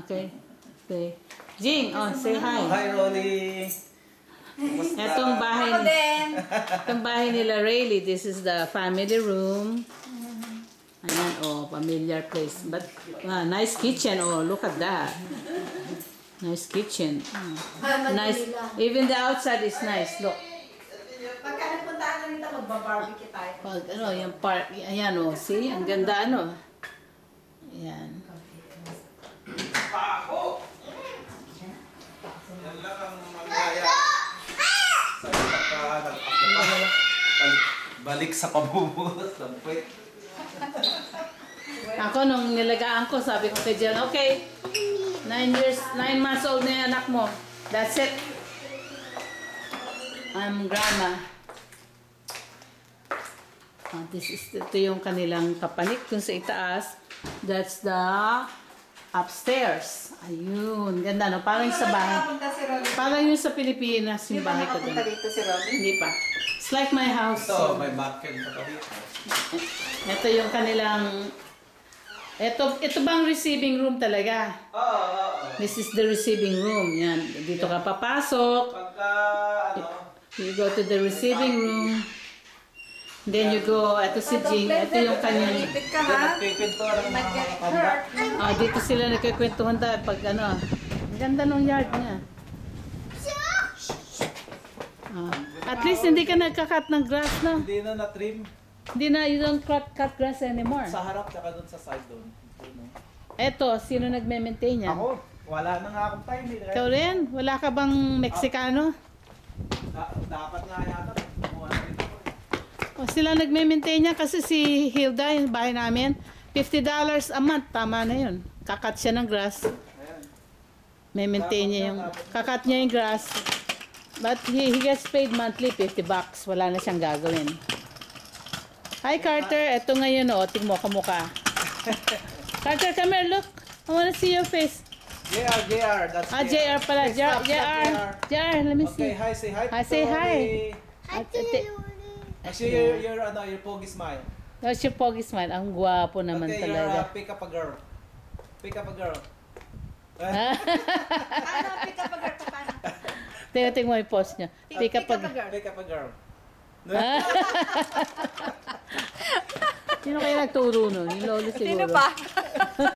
Okay. Okay. Jing, oh, say hi. Hi, Rolly. Itong bahay, Ako din. itong bahay nila Rayleigh, this is the family room. Ayan, oh, familiar place. But, nice kitchen. Oh, look at that. Nice kitchen. Nice. Even the outside is nice. Look. Pagka napuntaan na nito, magbabarbecue tayo. Pag, ano, yung park, ayan, oh, see? Ang ganda, ano. Ayan. Yan lang ang mangyaya sa pagkahanap. Balik sa pabubuhos ng puwet. Ako, nung nilagaan ko, sabi ko kay Jill, okay, 9 months old na yung anak mo. That's it. I'm grandma. Ito yung kanilang kapanik dun sa itaas. That's the upstairs. Ayun. Ganda, no? Parang yung sa bahay. Nakapunta si Ronnie. Parang yung sa Pilipinas, yung Di ba bahay ko nakapunta dun. dito si Ronnie? Hindi pa. It's like my house. Ito, may backyard pa kami. Ito yung kanilang... Ito bang receiving room talaga? Oo. This is the receiving room. Yan. Dito ka papasok. Pagka, You go to the receiving room. Then you go, ito si Jing. Ito yung kanyang... Malipit ka ha? nagpipintura ng mga Mag-get matanda. hurt. Dito sila nagkikwentuhan tayo pag ano. Ang ganda ng yard niya. At least hindi ka nagka-cut ng grass, no? Hindi na na-trim. Hindi na, you don't cut grass anymore. Sa harap, tsaka doon sa side doon. Eto, sino nagme-maintain yan? Ako, wala na nga akong time. Ikaw rin? Wala ka bang Meksikano? Dapat nga yata. Kumuha na rin ako. O sila nagme-maintain niya kasi si Hilda, yung bahay namin, $50 a month, tama na yun. Kakat siya ng grass. Ayan. May maintain niya yung, kakat niya yung grass. But he gets paid monthly, $50. Wala na siyang gagawin. Hi Carter, eto ngayon o, tingmo kamukha. Carter, come here, look. I wanna see your face. JR, that's JR pala, Okay, stop, JR, let me see. Okay, hi, say hi. Hi, say hi. Actually, your pogi smile. That's your pogi smile. Ang gwapo naman Okay, talaga. pick up a girl. Pick up a girl. Ano, pick up a girl pa paano? Tingnan mo yung post niya. Pick up pag... Pick up a girl. Sino kayo nagturo nun? Yung lolo siguro. Sino pa?